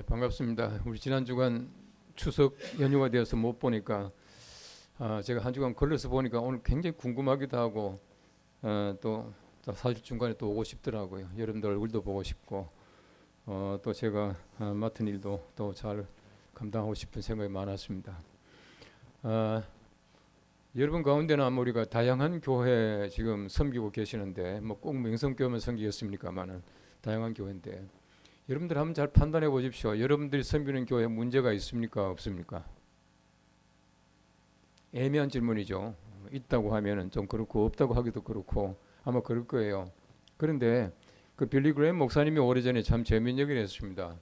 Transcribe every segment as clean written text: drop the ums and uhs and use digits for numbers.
반갑습니다. 우리 지난 주간 추석 연휴가 되어서 못 보니까 제가 한 주간 걸려서 보니까 오늘 굉장히 궁금하기도 하고 또 사실 중간에 또 오고 싶더라고요. 여러분들 얼굴도 보고 싶고 또 제가 맡은 일도 또 잘 감당하고 싶은 생각이 많았습니다. 여러분 가운데는 아마 우리가 다양한 교회 지금 섬기고 계시는데 뭐 꼭 명성교회만 섬기겠습니까만은 다양한 교회인데 여러분들 한번 잘 판단해 보십시오. 여러분들이 섬기는 교회에 문제가 있습니까? 없습니까? 애매한 질문이죠. 있다고 하면은 좀 그렇고 없다고 하기도 그렇고 아마 그럴 거예요. 그런데 그 빌리 그레임 목사님이 오래전에 참 재미있는 얘기를 했습니다.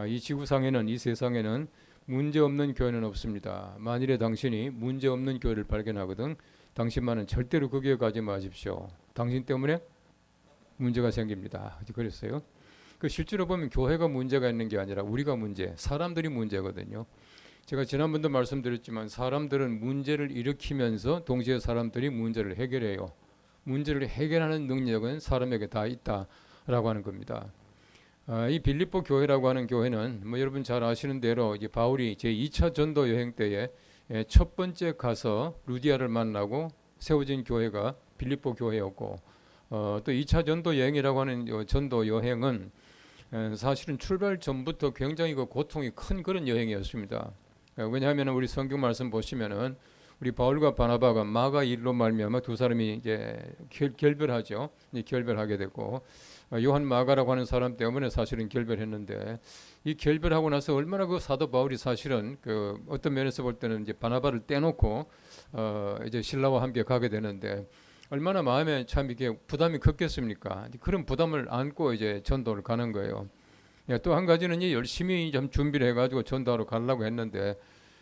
이 지구상에는 이 세상에는 문제 없는 교회는 없습니다. 만일에 당신이 문제 없는 교회를 발견하거든 당신만은 절대로 그 교회 가지 마십시오. 당신 때문에 문제가 생깁니다. 그랬어요. 그 실제로 보면 교회가 문제가 있는 게 아니라 우리가 문제, 사람들이 문제거든요. 제가 지난번도 말씀드렸지만 사람들은 문제를 일으키면서 동시에 사람들이 문제를 해결해요. 문제를 해결하는 능력은 사람에게 다 있다라고 하는 겁니다. 이 빌립보 교회라고 하는 교회는 뭐 여러분 잘 아시는 대로 이제 바울이 제 2차 전도 여행 때에 첫 번째 가서 루디아를 만나고 세워진 교회가 빌립보 교회였고 또 2차 전도 여행이라고 하는 전도 여행은 사실은 출발 전부터 굉장히 그 고통이 큰 그런 여행이었습니다. 왜냐하면 우리 성경 말씀 보시면은 우리 바울과 바나바가 마가 일로 말미암아 두 사람이 이제 결별하죠. 결별하게 됐고 요한 마가라고 하는 사람 때문에 사실은 결별했는데 이 결별하고 나서 얼마나 그 사도 바울이 사실은 그 어떤 면에서 볼 때는 이제 바나바를 떼놓고 이제 신라와 함께 가게 되는데 얼마나 마음에 참 이게 부담이 컸겠습니까? 그런 부담을 안고 이제 전도를 가는 거예요. 또 한 가지는 열심히 좀 준비를 해가지고 전도하러 가려고 했는데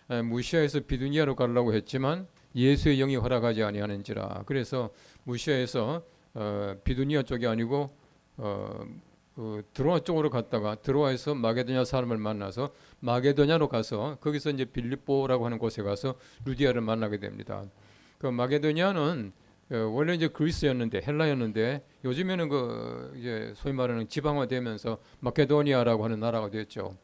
무시아에서 비두니아로 가려고 했지만 예수의 영이 허락하지 아니하는지라. 그래서 무시아에서 비두니아 쪽이 아니고 드로아 쪽으로 갔다가 드로아에서 마게도냐 사람을 만나서 마게도냐로 가서 거기서 이제 빌립보라고 하는 곳에 가서 루디아를 만나게 됩니다. 그 마게도냐는 원래 이제 그리스였는데 헬라였는데 요즘에는 그 이제 소위 말하는 지방화되면서 마케도니아라고 하는 나라가 됐죠.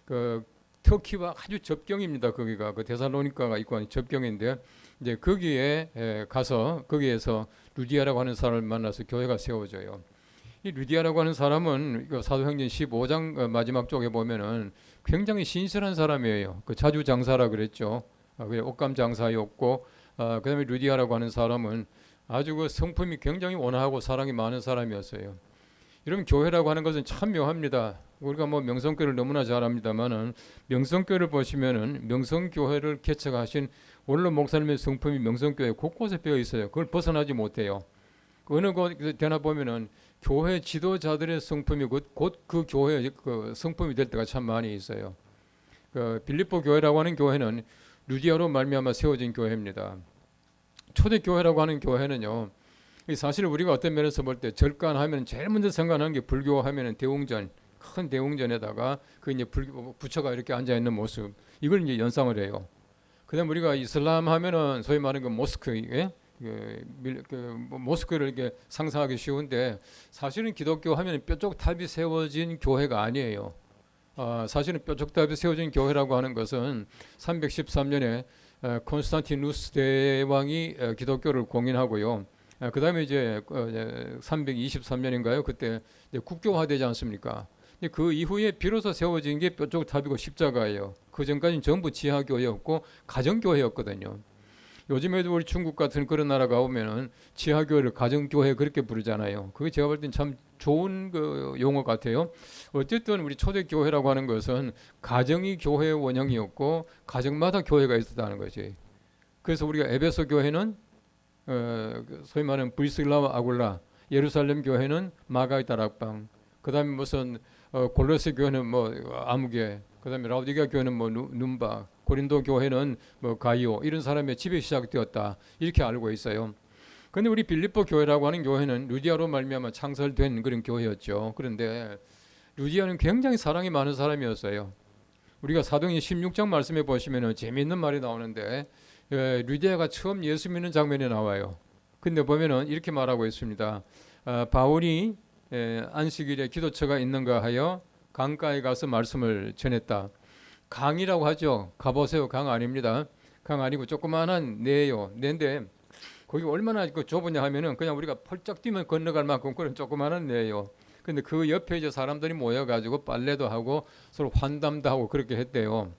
그 터키와 아주 접경입니다. 거기가 그 데살로니카가 있고 하는 접경인데 이제 거기에 가서 거기에서 루디아라고 하는 사람을 만나서 교회가 세워져요. 이 루디아라고 하는 사람은 사도행전 15장 마지막 쪽에 보면은 굉장히 신실한 사람이에요. 그 자주장사라 그랬죠. 옷감 장사였고 그다음에 루디아라고 하는 사람은 아주 그 성품이 굉장히 온화하고 사랑이 많은 사람이었어요. 여러분 교회라고 하는 것은 참 묘합니다. 우리가 뭐 명성교회를 너무나 잘 압니다만은 명성교회를 보시면은 명성교회를 개척하신 원로 목사님의 성품이 명성교회 곳곳에 배어 있어요. 그걸 벗어나지 못해요. 어느 곳에나 보면은 교회 지도자들의 성품이 곧 그 교회의 그 성품이 될 때가 참 많이 있어요. 그 빌립보 교회라고 하는 교회는 루디아로 말미암아 세워진 교회입니다. 초대교회라고 하는 교회는요, 사실 우리가 어떤 면에서 볼 때 절간하면 제일 먼저 생각하는 게 불교하면은 대웅전, 큰 대웅전에다가 그 이제 부처가 이렇게 앉아 있는 모습, 이걸 이제 연상을 해요. 그다음 우리가 이슬람 하면은 소위 말하는 그 모스크, 모스크를 이렇게 상상하기 쉬운데 사실은 기독교 하면은 뾰족탑이 세워진 교회가 아니에요. 사실은 뾰족탑이 세워진 교회라고 하는 것은 313년에 콘스탄티누스 대왕이 기독교를 공인하고요. 그 다음에 이제 323년인가요? 그때 국교화되지 않습니까? 그 이후에 비로소 세워진 게 뾰족탑이고 십자가예요. 그 전까지는 전부 지하교회였고 가정교회였거든요. 요즘에도 우리 중국 같은 그런 나라가 오면은 지하교회를 가정교회 그렇게 부르잖아요. 그게 제가 볼 땐 참 좋은 그 용어 같아요. 어쨌든 우리 초대교회라고 하는 것은 가정이 교회의 원형이었고 가정마다 교회가 있었다는 거지. 그래서 우리가 에베소 교회는 소위 말하는 브리스길라와 아굴라, 예루살렘 교회는 마가이다 락방, 그다음에 무슨 골로새 교회는 뭐 아무개, 그다음에 라우디게아 교회는 뭐 눈바, 고린도 교회는 뭐 가이오, 이런 사람의 집에 시작되었다 이렇게 알고 있어요. 그런데 우리 빌립보 교회라고 하는 교회는 루디아로 말미암아 창설된 그런 교회였죠. 그런데 루디아는 굉장히 사랑이 많은 사람이었어요. 우리가 사도행전 16장 말씀해 보시면 재미있는 말이 나오는데 루디아가 처음 예수 믿는 장면이 나와요. 근데 보면은 이렇게 말하고 있습니다. 바울이 안식일에 기도처가 있는가 하여 강가에 가서 말씀을 전했다. 강이라고 하죠. 가보세요. 강 아닙니다. 강 아니고 조그마한 내요. 내인데 거기 얼마나 그 좁으냐 하면은 그냥 우리가 펄쩍 뛰면 건너갈 만큼 그런 조그마한 내요. 근데 그 옆에 이제 사람들이 모여가지고 빨래도 하고 서로 환담도 하고 그렇게 했대요.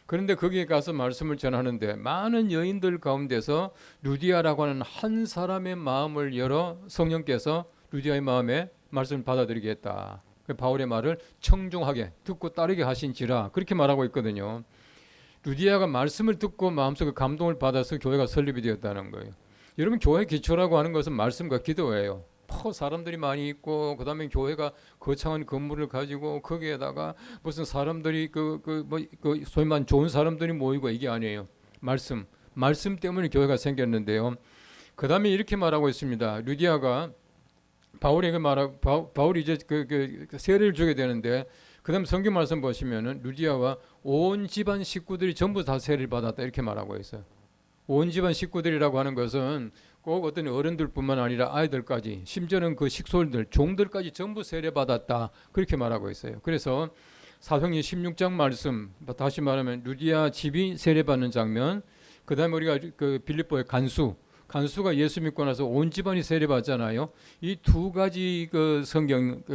그런데 거기에 가서 말씀을 전하는데 많은 여인들 가운데서 루디아라고 하는 한 사람의 마음을 열어 성령께서 루디아의 마음에 말씀을 받아들이게 했다. 바울의 말을 청중하게 듣고 따르게 하신지라 그렇게 말하고 있거든요. 루디아가 말씀을 듣고 마음속에 감동을 받아서 교회가 설립이 되었다는 거예요. 여러분 교회 기초라고 하는 것은 말씀과 기도예요. 사람들이 많이 있고 그다음에 교회가 거창한 건물을 가지고 거기에다가 무슨 사람들이 소위 말하는 좋은 사람들이 모이고 이게 아니에요. 말씀 때문에 교회가 생겼는데요. 그다음에 이렇게 말하고 있습니다. 루디아가 바울이 이제 그 세례를 주게 되는데 그다음 성경 말씀 보시면은 루디아와 온 집안 식구들이 전부 다 세례를 받았다 이렇게 말하고 있어요. 온 집안 식구들이라고 하는 것은 꼭 어떤 어른들뿐만 아니라 아이들까지 심지어는 그 식솔들 종들까지 전부 세례받았다 그렇게 말하고 있어요. 그래서 사도행전 16장 말씀 다시 말하면 루디아 집이 세례받는 장면, 그다음에 우리가 그 빌립보의 간수가 예수 믿고 나서 온 집안이 세례받잖아요. 이 두 가지 그 성경이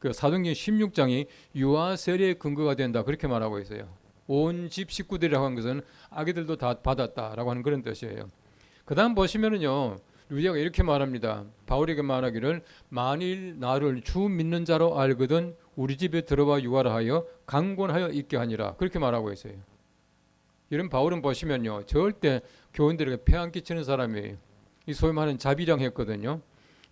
그 사도행전 16장이 유아 세례의 근거가 된다 그렇게 말하고 있어요. 온 집 식구들이라고 하는 것은 아기들도 다 받았다라고 하는 그런 뜻이에요. 그 다음 보시면은요, 루디아가 이렇게 말합니다. 바울에게 말하기를 만일 나를 주 믿는 자로 알거든 우리 집에 들어와 유하라 하여 강권하여 있게 하니라 그렇게 말하고 있어요. 이런 바울은 보시면요, 절대 교인들에게 폐 안 끼치는 사람이에요. 이 소위 말하는 자비량 했거든요.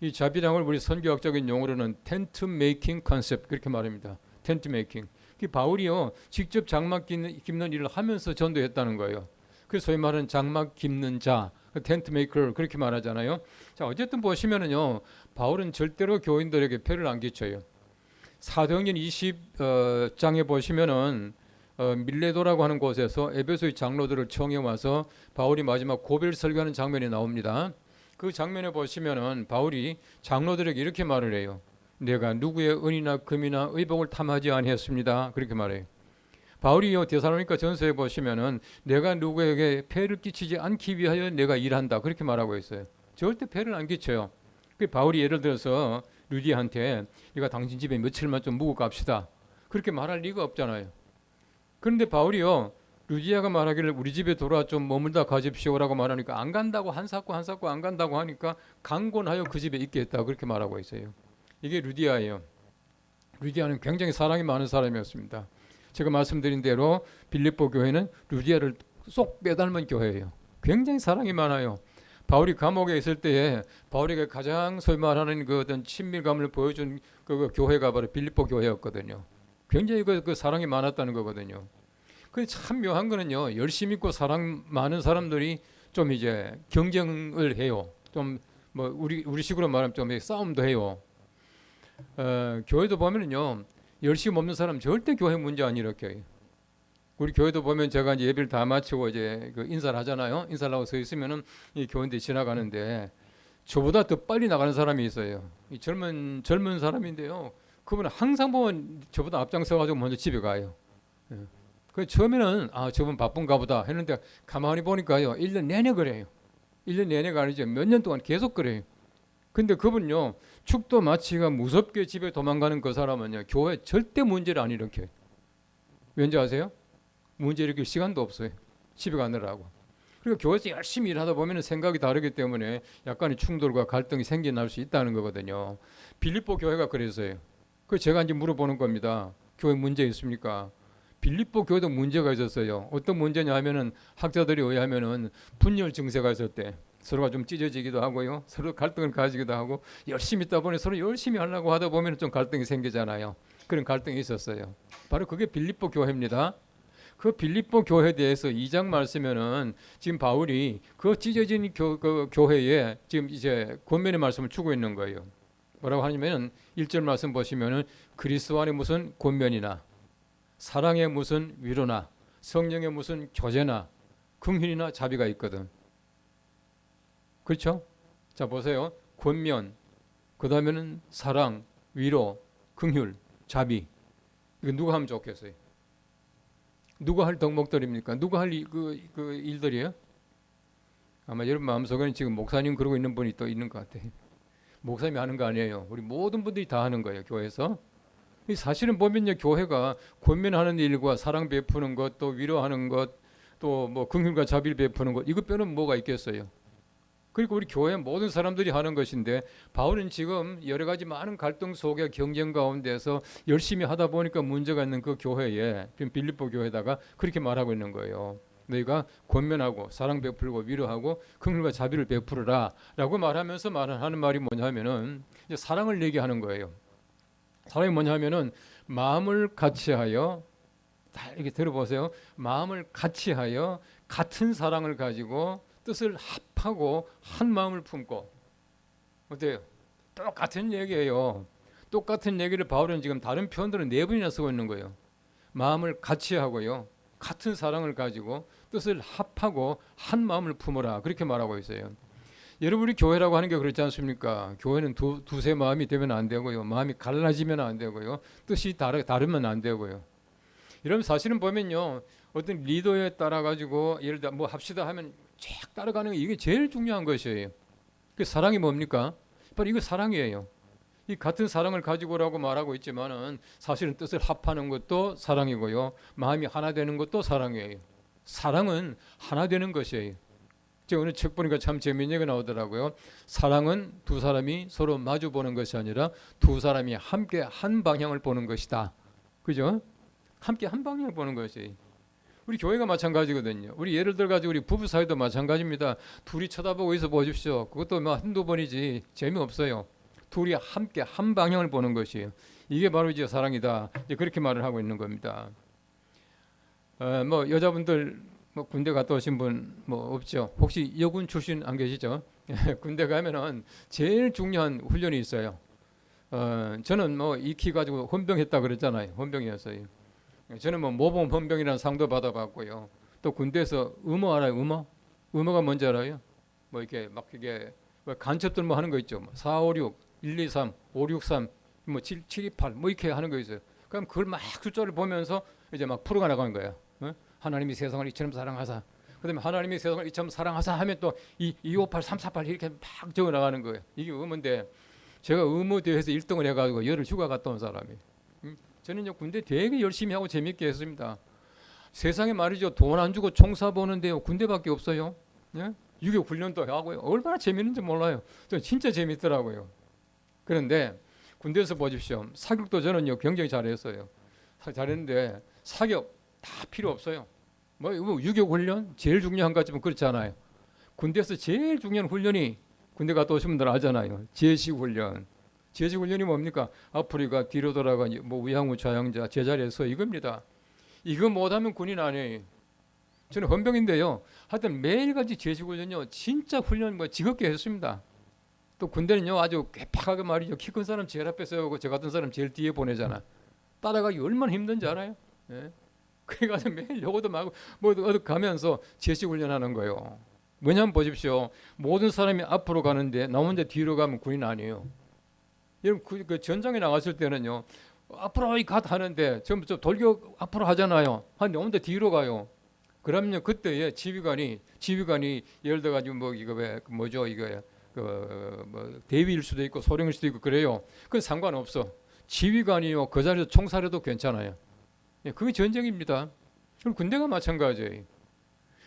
이 자비량을 우리 선교학적인 용어로는 텐트 메이킹 컨셉 그렇게 말합니다. 텐트 메이킹. 바울이요 직접 장막 깁는 일을 하면서 전도했다는 거예요. 그래서 소위 말하는 장막 깁는 자, 텐트 메이커 그렇게 말하잖아요. 자 어쨌든 보시면은요 바울은 절대로 교인들에게 폐를 안 끼쳐요. 사도행전 20장에 보시면은 밀레도라고 하는 곳에서 에베소의 장로들을 청해 와서 바울이 마지막 고별 설교하는 장면이 나옵니다. 그 장면에 보시면은 바울이 장로들에게 이렇게 말을 해요. 내가 누구의 은이나 금이나 의복을 탐하지 아니했습니다. 그렇게 말해요. 바울이요 데살로니가 전서에 보시면은 내가 누구에게 폐를 끼치지 않기 위하여 내가 일한다 그렇게 말하고 있어요. 절대 폐를 안 끼쳐요. 그 바울이 예를 들어서 루디아한테 네가 당신 집에 며칠만 좀 묵고 갑시다 그렇게 말할 리가 없잖아요. 그런데 바울이요 루디아가 말하기를 우리 집에 돌아 좀 머물다 가십시오라고 말하니까 안 간다고 한사코 안 간다고 하니까 강권하여 그 집에 있게 했다 그렇게 말하고 있어요. 이게 루디아예요. 루디아는 굉장히 사랑이 많은 사람이었습니다. 제가 말씀드린 대로 빌립보 교회는 루디아를 쏙 빼닮은 교회예요. 굉장히 사랑이 많아요. 바울이 감옥에 있을 때에 바울에게 가장 소위 말하는 그 어떤 친밀감을 보여준 그 교회가 바로 빌립보 교회였거든요. 굉장히 그 사랑이 많았다는 거거든요. 근데 참 묘한 거는요. 열심히 있고 사랑 많은 사람들이 좀 이제 경쟁을 해요. 좀 뭐 우리 식으로 말하면 좀 싸움도 해요. 교회도 보면은요. 열심 없는 사람 절대 교회 문제 안 일으켜요. 우리 교회도 보면 제가 이제 예배를 다 마치고 이제 그 인사를 하잖아요. 인사를 하고 서 있으면은 이 교인들이 지나가는데 저보다 더 빨리 나가는 사람이 있어요. 이 젊은 사람인데요. 그분은 항상 보면 저보다 앞장서 가지고 먼저 집에 가요. 예. 그 처음에는 저분 바쁜가 보다 했는데 가만히 보니까요. 1년 내내 그래요. 1년 내내가 아니죠. 몇 년 동안 계속 그래요. 근데 그분요. 축도 마치가 무섭게 집에 도망가는 그 사람은요. 교회 절대 문제를 안 일으켜요. 왠지 아세요? 문제 일으킬 시간도 없어요. 집에 가느라고. 그리고 교회에서 열심히 일하다 보면 생각이 다르기 때문에 약간의 충돌과 갈등이 생겨날 수 있다는 거거든요. 빌립보 교회가 그래서요. 그 제가 이제 물어보는 겁니다. 교회 문제 있습니까? 빌립보 교회도 문제가 있었어요. 어떤 문제냐 하면은 학자들에 의하면은 분열 증세가 있었대. 서로가 좀 찢어지기도 하고요. 서로 갈등을 가지기도 하고 열심히 있다 보니 서로 열심히 하려고 하다 보면 좀 갈등이 생기잖아요. 그런 갈등이 있었어요. 바로 그게 빌립보 교회입니다. 그 빌립보 교회에 대해서 2장 말씀에는 지금 바울이 그 찢어진 교회에 지금 이제 권면의 말씀을 주고 있는 거예요. 뭐라고 하냐면 1절 말씀 보시면은 그리스도 안에 무슨 권면이나 사랑의 무슨 위로나 성령의 무슨 교제나 긍휼이나 자비가 있거든. 그렇죠? 자 보세요. 권면, 그 다음에는 사랑, 위로, 긍휼. 자비. 이거 누가 하면 좋겠어요? 누가 할 덕목들입니까? 누가 할 그 일들이에요? 아마 여러분 마음속에는 지금 목사님 그러고 있는 분이 또 있는 것 같아요. 목사님이 하는 거 아니에요. 우리 모든 분들이 다 하는 거예요. 교회에서. 사실은 보면요, 교회가 권면하는 일과 사랑 베푸는 것, 또 위로하는 것, 또 뭐 긍휼과 자비를 베푸는 것, 이것 빼는 뭐가 있겠어요? 그리고 우리 교회 모든 사람들이 하는 것인데, 바울은 지금 여러 가지 많은 갈등 속에 경쟁 가운데서 열심히 하다 보니까 문제가 있는 그 교회에, 빌립보 교회에다가 그렇게 말하고 있는 거예요. 너희가 권면하고 사랑 베풀고 위로하고 긍휼과 자비를 베풀어라라고 말하면서 하는 말이 뭐냐면은 이제 사랑을 얘기하는 거예요. 사랑이 뭐냐면은 마음을 같이하여, 다 이렇게 들어보세요. 마음을 같이하여 같은 사랑을 가지고 뜻을 합하고 한 마음을 품고. 어때요? 똑같은 얘기예요. 똑같은 얘기를 바울은 지금 다른 표현들은 4번이나 쓰고 있는 거예요. 마음을 같이하고요, 같은 사랑을 가지고 뜻을 합하고 한 마음을 품어라, 그렇게 말하고 있어요. 여러분이 교회라고 하는 게 그렇지 않습니까? 교회는 두세 마음이 되면 안 되고요, 마음이 갈라지면 안 되고요, 뜻이 다르면 안 되고요. 이러면 사실은 보면요, 어떤 리더에 따라 가지고 예를 들어 뭐 합시다 하면 쫙 따라가는 게 이게 제일 중요한 것이에요. 그 사랑이 뭡니까? 바로 이거 사랑이에요. 이 같은 사랑을 가지고라고 말하고 있지만은 사실은 뜻을 합하는 것도 사랑이고요, 마음이 하나 되는 것도 사랑이에요. 사랑은 하나 되는 것이에요. 제가 오늘 책 보니까 참 재미있는 얘기가 나오더라고요. 사랑은 두 사람이 서로 마주 보는 것이 아니라 두 사람이 함께 한 방향을 보는 것이다. 그죠? 함께 한 방향을 보는 것이. 우리 교회가 마찬가지거든요. 우리 예를 들어 가지고 우리 부부 사이도 마찬가지입니다. 둘이 쳐다보고 있어 보십시오. 그것도 뭐 한두 번이지 재미없어요. 둘이 함께 한 방향을 보는 것이에요. 이게 바로 이제 사랑이다. 이제 그렇게 말을 하고 있는 겁니다. 뭐 여자분들 뭐 군대 갔다 오신 분 뭐 없죠? 혹시 여군 출신 안 계시죠? 군대 가면은 제일 중요한 훈련이 있어요. 저는 뭐 익히 가지고 헌병했다 그랬잖아요. 헌병이었어요. 저는 뭐 모범 헌병이라는 상도 받아봤고요. 또 군대에서 의무 알아요? 의무가 뭔지 알아요? 뭐 이렇게 막 이게 뭐 간첩들 뭐 하는 거 있죠. 4, 5, 6, 1, 2, 3, 5, 6, 3, 뭐 7, 7, 2, 8, 뭐 이렇게 하는 거 있어요. 그럼 그걸 막 숫자를 보면서 이제 막 풀어가 나가는 거예요. 하나님이 세상을 이처럼 사랑하사, 그다음에 하나님이 세상을 이처럼 사랑하사 하면 또 258, 348 이렇게 막 적어 나가는 거예요. 이게 의무인데, 제가 의무 대회에서 1등을 해가지고 열흘 휴가 갔다 온 사람이. 저는 군대 되게 열심히 하고 재밌게 했습니다. 세상에 말이죠, 돈 안 주고 총 쏴보는데요, 군대밖에 없어요. 예? 유격 훈련도 하고요. 얼마나 재밌는지 몰라요. 저 진짜 재밌더라고요. 그런데 군대에서 보십시오. 사격도 저는요 굉장히 잘했어요. 잘했는데 사격 다 필요 없어요. 뭐 유격 훈련 제일 중요한 것 같지만 그렇지 않아요. 군대에서 제일 중요한 훈련이, 군대 갔다 오신 분들 알잖아요, 제식 훈련. 제식 훈련이 뭡니까? 앞으로가 뒤로 돌아가, 뭐 우양우 좌양자 제자리에 서, 이겁니다. 이거 못하면 군인 아니에요. 저는 헌병인데요, 하여튼 매일같이 제식 훈련요 진짜 훈련 뭐 지겹게 했습니다. 또 군대는요 아주 괴팍하게 말이죠, 키 큰 사람 제일 앞에 세우고 저 같은 사람 제일 뒤에 보내잖아. 따라가기 얼마나 힘든지 알아요? 예? 그래가지고 매일 요것도 막 뭐 어디 가면서 제식 훈련하는 거예요. 뭐냐면 보십시오, 모든 사람이 앞으로 가는데 나 혼자 뒤로 가면 군인 아니에요. 여러분 그 전장에 나갔을 때는요, 앞으로 갓 하는데 전부 저 돌격 앞으로 하잖아요. 하는데 혼자 뒤로 가요. 그러면 그때에 지휘관이 예를 들어 가지고 뭐 이거 왜 뭐죠, 이거 뭐 대위일 수도 있고 소령일 수도 있고 그래요. 그건 상관없어. 지휘관이요 그 자리에서 총살해도 괜찮아요. 그게 전쟁입니다. 그럼 군대가 마찬가지예요.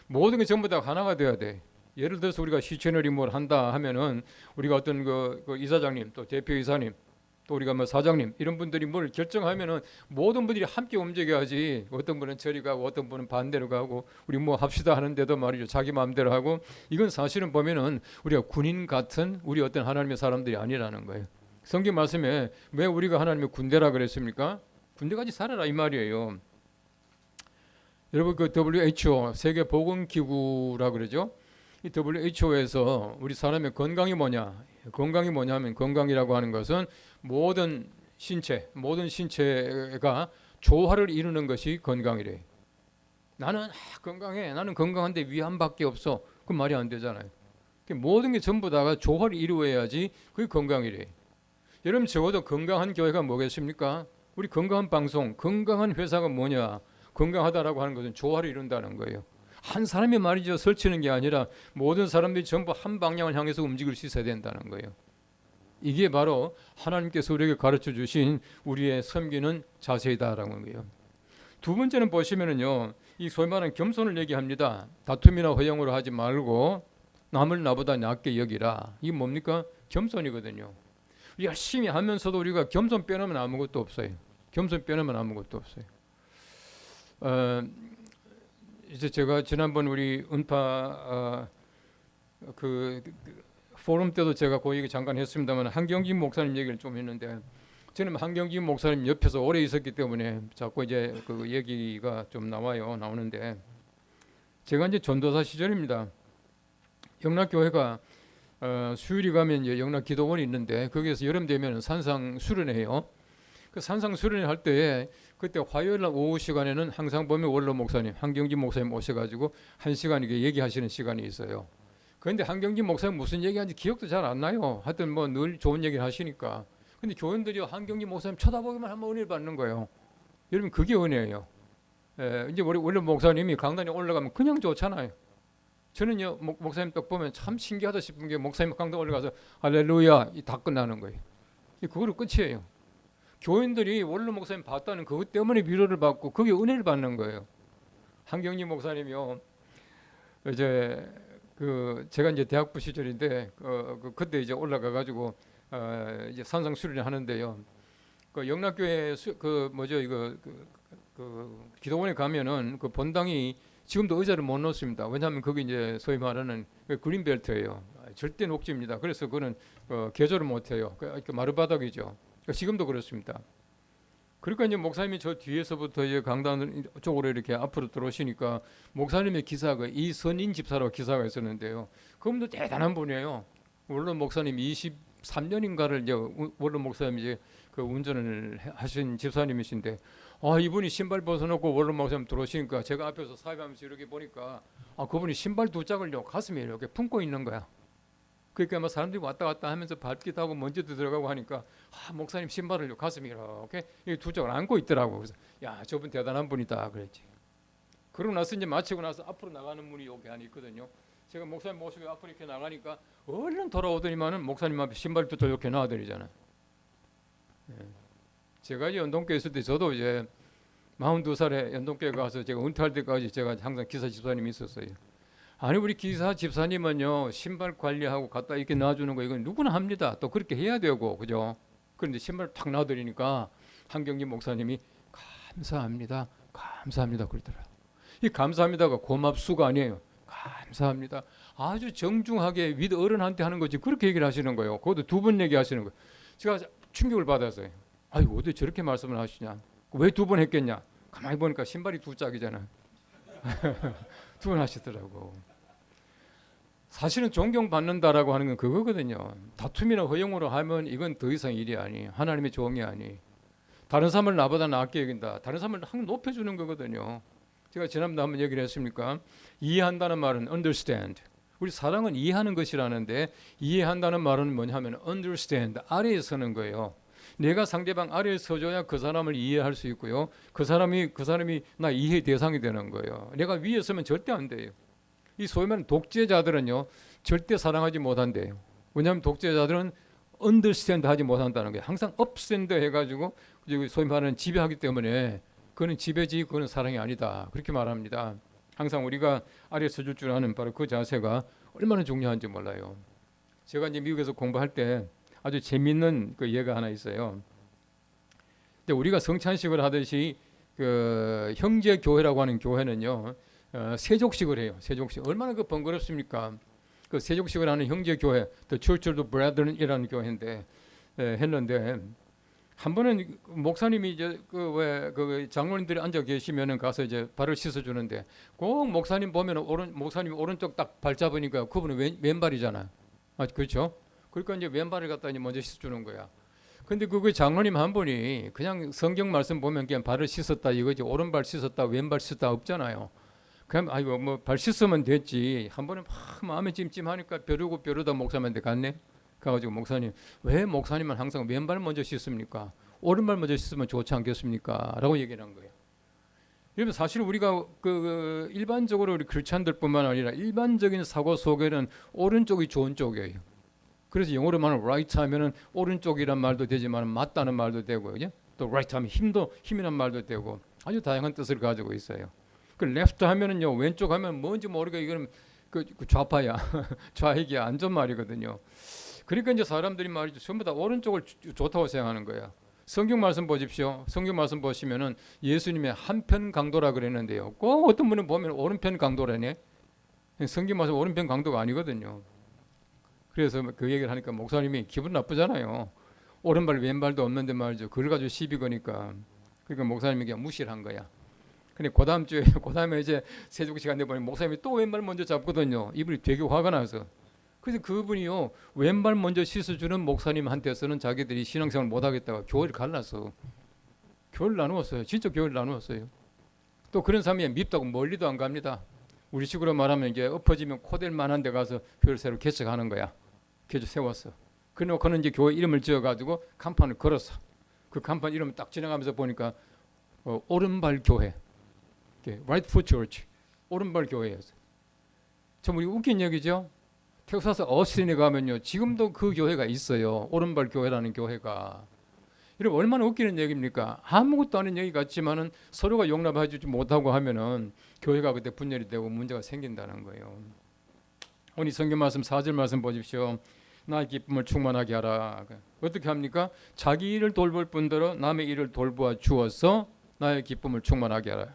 모든 게 전부 다 하나가 돼야 돼. 예를 들어서 우리가 시채널이 뭘 한다 하면은 우리가 어떤 그 이사장님, 또 대표이사님, 또 우리가 뭐 사장님, 이런 분들이 뭘 결정하면은 모든 분들이 함께 움직여야지. 어떤 분은 저리 가고 어떤 분은 반대로 가고, 우리 뭐 합시다 하는데도 말이죠, 자기 마음대로 하고. 이건 사실은 보면은 우리가 군인 같은 우리 어떤 하나님의 사람들이 아니라는 거예요. 성경 말씀에 왜 우리가 하나님의 군대라 그랬습니까? 군대같이 살아라 이 말이에요. 여러분 그 WHO 세계 보건기구라 그러죠. 이 WHO에서 우리 사람의 건강이 뭐냐? 건강이 뭐냐면, 건강이라고 하는 것은 모든 신체가 조화를 이루는 것이 건강이래. 나는 건강해, 나는 건강한데 위암밖에 없어. 그 말이 안 되잖아요. 모든 게 전부 다가 조화를 이루어야지 그게 건강이래. 여러분 적어도 건강한 교회가 뭐겠습니까? 우리 건강한 방송, 건강한 회사가 뭐냐? 건강하다라고 하는 것은 조화를 이룬다는 거예요. 한 사람이 말이죠 설치는 게 아니라 모든 사람들이 전부 한 방향을 향해서 움직일 수 있어야 된다는 거예요. 이게 바로 하나님께서 우리에게 가르쳐 주신 우리의 섬기는 자세이다라는 거예요. 두 번째는 보시면은요, 이 소위 말하는 겸손을 얘기합니다. 다툼이나 허영으로 하지 말고 남을 나보다 낫게 여기라. 이게 뭡니까? 겸손이거든요. 열심히 하면서도 우리가 겸손 빼놓으면 아무것도 없어요. 겸손 빼놓으면 아무것도 없어요. 이제 제가 지난번 우리 은파 그 포럼 때도 제가 그 얘기 잠깐 했습니다만 한경진 목사님 얘기를 좀 했는데 저는 한경진 목사님 옆에서 오래 있었기 때문에 자꾸 이제 그 얘기가 좀 나오는데 제가 이제 전도사 시절입니다. 영락교회가 수요일에 가면 이제 영락 기도원이 있는데 거기에서 여름 되면 산상 수련회해요. 그 산상 수련회 할 때에 그때 화요일 날 오후 시간에는 항상 보면 원로 목사님 한경진 목사님 오셔가지고 1시간 이게 얘기하시는 시간이 있어요. 그런데 한경진 목사님 무슨 얘기하는지 기억도 잘 안 나요. 하여튼 뭐 늘 좋은 얘기를 하시니까. 근데 교인들이 한경진 목사님 쳐다보기만 하면 은혜를 받는 거예요. 여러분 그게 은혜예요. 이제 원래 목사님이 강단에 올라가면 그냥 좋잖아요. 저는요 목사님 딱 보면 참 신기하다 싶은 게 목사님 강단 올라가서 할렐루야 다 끝나는 거예요. 그거로 끝이에요. 교인들이 원로 목사님 봤다는 그것 때문에 위로를 받고 그게 은혜를 받는 거예요. 한경진 목사님이요 이제 제가 이제 대학부 시절인데 그때 이제 올라가 가지고 이제 산상 수련을 하는데요. 그 영락교회 기도원에 가면은 그 본당이 지금도 의자를 못 놓습니다. 왜냐하면 거기 이제 소위 말하는 그린벨트예요. 절대 녹지입니다. 그래서 그는 개조를 못 해요. 마루바닥이죠. 지금도 그렇습니다. 그러니까 이제 목사님이 저 뒤에서부터 이제 강단 쪽으로 이렇게 앞으로 들어오시니까 목사님의 기사가 이선인 집사라고 기사가 있었는데요. 그분도 대단한 분이에요. 원로 목사님 23년인가를 이제 원로 목사님 이제 그 운전을 하신 집사님이신데 이분이 신발 벗어놓고 원로 목사님 들어오시니까 제가 앞에서 사회하면서 이렇게 보니까 그분이 신발 두 짝을요 가슴에 이렇게 품고 있는 거야. 그러니까 막 사람들이 왔다 갔다 하면서 밟기도 하고 먼지도 들어가고 하니까 목사님 신발을 가슴에 이렇게 두 짝을 안고 있더라고. 그래서 야 저분 대단한 분이다 그랬지. 그러고 나서 이제 마치고 나서 앞으로 나가는 분이 여기 안에 있거든요. 제가 목사님 모시고 앞으로 이렇게 나가니까 얼른 돌아오더니만은 목사님 앞에 신발 두 짝 이렇게 놔드리잖아요. 제가 이제 연동교회 있을 때 저도 이제 42살에 연동교회 가서 제가 은퇴할 때까지 제가 항상 기사 집사님이 있었어요. 아니 우리 기사 집사님은요 신발 관리하고 갖다 이렇게 놔주는 거 이건 누구나 합니다. 또 그렇게 해야 되고 그죠? 그런데 신발 탁 놔드리니까 한경진 목사님이 감사합니다, 감사합니다 그러더라. 이 감사합니다가 고맙수가 아니에요. 감사합니다. 아주 정중하게 윗 어른한테 하는 거지 그렇게 얘기를 하시는 거예요. 그것도 두 번 얘기하시는 거예요. 제가 충격을 받았어요. 아이고 어떻게 저렇게 말씀을 하시냐? 왜 두 번 했겠냐? 가만히 보니까 신발이 두 짝이잖아. 두 번 하시더라고. 사실은 존경받는다라고 하는 건 그거거든요. 다툼이나 허용으로 하면 이건 더 이상 일이 아니. 하나님의 종이 아니. 다른 사람을 나보다 낫게 여긴다. 다른 사람을 항상 높여주는 거거든요. 제가 지난번에 한번 얘기를 했습니까? 이해한다는 말은 understand. 우리 사랑은 이해하는 것이라는데 이해한다는 말은 뭐냐 하면 understand. 아래에 서는 거예요. 내가 상대방 아래에 서줘야 그 사람을 이해할 수 있고요. 그 사람이 나 이해 대상이 되는 거예요. 내가 위에 서면 절대 안 돼요. 이 소위 말하는 독재자들은요 절대 사랑하지 못한대요. 왜냐하면 독재자들은 understand 하지 못한다는 거예요. 항상 upstand 해가지고 소위 말하는 지배하기 때문에 그거는 지배지 그거는 사랑이 아니다. 그렇게 말합니다. 항상 우리가 아래에 서줄 줄 아는 바로 그 자세가 얼마나 중요한지 몰라요. 제가 이제 미국에서 공부할 때 아주 재미있는 그 예가 하나 있어요. 근데 우리가 성찬식을 하듯이 그 형제 교회라고 하는 교회는요 세족식을 해요. 세족식 얼마나 그 번거롭습니까? 그 세족식을 하는 형제 교회, The Church of the Brethren이라는 교회인데 했는데 한 번은 목사님이 이제 그 장로님들이 앉아 계시면은 가서 이제 발을 씻어 주는데 꼭 목사님 보면 목사님 오른쪽 딱 발 잡으니까 그분은 왼발이잖아. 그렇죠? 그러니까 이제 왼발을 갖다 이제 먼저 씻어주는 거야. 근데 그 장로님 한 분이 그냥 성경 말씀 보면 그냥 발을 씻었다 이거지 오른발 씻었다 왼발 씻었다 없잖아요. 그냥 아이고 뭐 발 씻으면 됐지. 한 번에 막 마음에 찜찜하니까 벼르다 목사님한테 갔네. 가가지고 목사님 왜 목사님은 항상 왼발 먼저 씻습니까? 오른발 먼저 씻으면 좋지 않겠습니까? 라고 얘기를 한 거예요. 여러분 사실 우리가 일반적으로 우리 크리스찬들뿐만 아니라 일반적인 사고 속에는 오른쪽이 좋은 쪽이에요. 그래서 영어로 말하면 right 하면은 오른쪽이란 말도 되지만 맞다는 말도 되고, 그죠? 또 right 하면 힘이란 말도 되고 아주 다양한 뜻을 가지고 있어요. 그 left 하면은요 왼쪽 하면 뭔지 모르게 이거는 그 좌파야, 좌익이야, 안 좋은 말이거든요. 그러니까 이제 사람들이 말이죠 전부 다 오른쪽을 좋다고 생각하는 거야. 성경 말씀 보십시오. 성경 말씀 보시면은 예수님의 한편 강도라 그랬는데요. 꼭 어떤 분은 보면 오른편 강도라네. 성경 말씀 오른편 강도가 아니거든요. 그래서 그 얘기를 하니까 목사님이 기분 나쁘잖아요. 오른발 왼발도 없는데 말이죠. 그걸 가지고 시비 거니까. 그러니까 목사님이 그냥 무시를 한 거야. 근데 그 다음에 이제 세주기 시간 돼 보니 목사님이 또 왼발 먼저 잡거든요. 이분이 되게 화가 나서. 그래서 그분이요 왼발 먼저 씻어주는 목사님한테서는 자기들이 신앙생활 못하겠다고 교회를 갈라서 교회를 나누었어요. 진짜 교회를 나누었어요. 또 그런 사람이 밉다고 멀리도 안 갑니다. 우리 식으로 말하면 이제 엎어지면 코될 만한 데 가서 교회를 새로 개척하는 거야. 개척 세웠어. 그래놓고는 이제 교회 이름을 지어가지고 간판을 걸었어. 그 간판 이름 딱 지나가면서 보니까 오른발 교회, Right Foot Church, 오른발 교회였어요. 참 우리 웃긴 얘기죠. 텍사스 어스틴에 가면요 지금도 그 교회가 있어요. 오른발 교회라는 교회가. 여러분 얼마나 웃기는 얘기입니까? 아무것도 아닌 얘기 같지만은 서로가 용납해주지 못하고 하면은 교회가 그때 분열이 되고 문제가 생긴다는 거예요. 오늘 성경 말씀 4절 말씀 보십시오. 나의 기쁨을 충만하게 하라. 어떻게 합니까? 자기 일을 돌볼 뿐더러 남의 일을 돌보아 주어서 나의 기쁨을 충만하게 하라.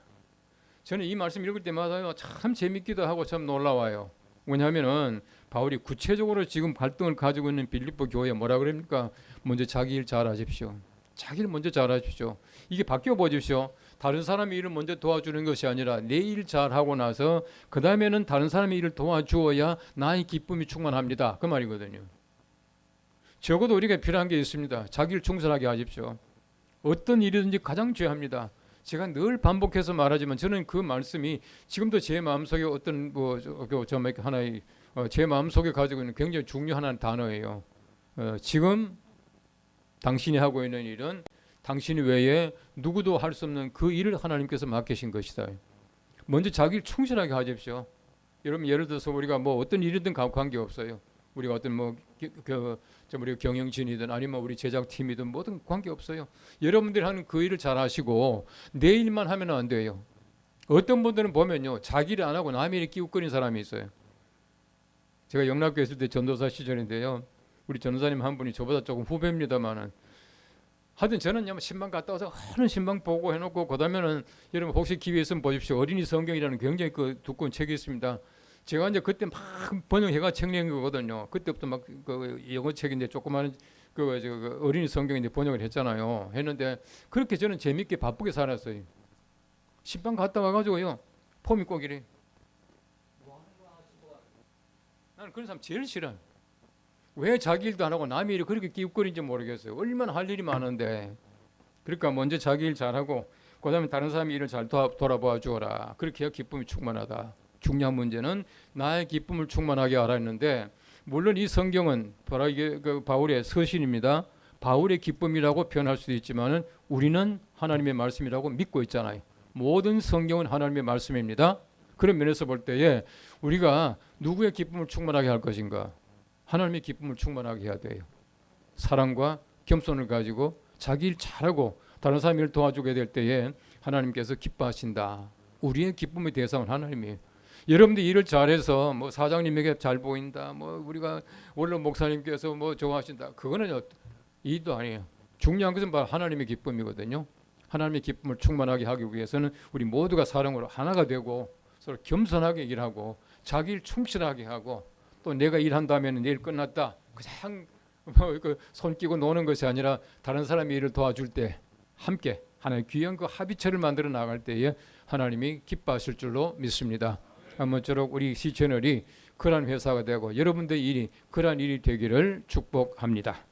저는 이 말씀 읽을 때마다 참 재밌기도 하고 참 놀라워요. 왜냐하면은 바울이 구체적으로 지금 갈등을 가지고 있는 빌립보 교회에 뭐라 그럽니까? 먼저 자기 일 잘하십시오. 자기 일 먼저 잘하십시오. 이게 바뀌어 보십시오. 다른 사람의 일을 먼저 도와주는 것이 아니라 내 일 잘하고 나서 그 다음에는 다른 사람의 일을 도와주어야 나의 기쁨이 충만합니다. 그 말이거든요. 적어도 우리가 필요한 게 있습니다. 자기 일 충실하게 하십시오. 어떤 일이든지 가장 중요합니다. 제가 늘 반복해서 말하지만 저는 그 말씀이 지금도 제 마음속에 어떤 하나의 제 마음속에 가지고 있는 굉장히 중요한 단어예요. 지금 당신이 하고 있는 일은 당신 외에 누구도 할 수 없는 그 일을 하나님께서 맡기신 것이다. 먼저 자기를 충실하게 하십시오. 여러분 예를 들어서 우리가 뭐 어떤 일이든 관계없어요. 우리가 어떤 우리 경영진이든 아니면 우리 제작팀이든 뭐든 관계없어요. 여러분들이 하는 그 일을 잘 하시고 내 일만 하면 안 돼요. 어떤 분들은 보면요 자기 일 안 하고 남의 일에 끼우거리는 사람이 있어요. 제가 영락교회 있을 때 전도사 시절인데요. 우리 전도사님 한 분이 저보다 조금 후배입니다만은 하여튼 저는 신방 갔다 와서 하는 신방 보고 해놓고 그다음에는 여러분 혹시 기회 있으면 보십시오. 어린이 성경이라는 굉장히 그 두꺼운 책이 있습니다. 제가 이제 그때 막 번역해가 책 낸 거거든요. 그때부터 막 그 영어 책인데 조그마한 그 어린이 성경인데 번역을 했잖아요. 했는데 그렇게 저는 재밌게 바쁘게 살았어요. 신방 갔다 와가지고요 폼이 꼭 이래. 나는 그런 사람 제일 싫어요. 왜 자기 일도 안 하고 남의 일이 그렇게 끼웃거리는지 모르겠어요. 얼마나 할 일이 많은데. 그러니까 먼저 자기 일 잘하고 그 다음에 다른 사람의 일을 잘 돌아봐 주어라. 그렇게 해야 기쁨이 충만하다. 중요한 문제는 나의 기쁨을 충만하게 하라 했는데 물론 이 성경은 이게 바울의 서신입니다. 바울의 기쁨이라고 표현할 수도 있지만은 우리는 하나님의 말씀이라고 믿고 있잖아요. 모든 성경은 하나님의 말씀입니다. 그런 면에서 볼 때에 우리가 누구의 기쁨을 충만하게 할 것인가? 하나님의 기쁨을 충만하게 해야 돼요. 사랑과 겸손을 가지고 자기 일 잘하고 다른 사람 일 도와주게 될 때에 하나님께서 기뻐하신다. 우리의 기쁨의 대상은 하나님이에요. 여러분들 일을 잘해서 뭐 사장님에게 잘 보인다. 뭐 우리가 원래 목사님께서 뭐 좋아하신다. 그거는 이도 아니에요. 중요한 것은 바로 하나님의 기쁨이거든요. 하나님의 기쁨을 충만하게 하기 위해서는 우리 모두가 사랑으로 하나가 되고 서로 겸손하게 일하고 자기 일 충실하게 하고 또 내가 일한다면 내일 끝났다. 그냥 손 끼고 노는 것이 아니라 다른 사람의 일을 도와줄 때 함께 하나의 귀한 그 합의체를 만들어 나갈 때에 하나님이 기뻐하실 줄로 믿습니다. 아무쪼록 우리 시채널이 그러한 회사가 되고 여러분들의 일이 그러한 일이 되기를 축복합니다.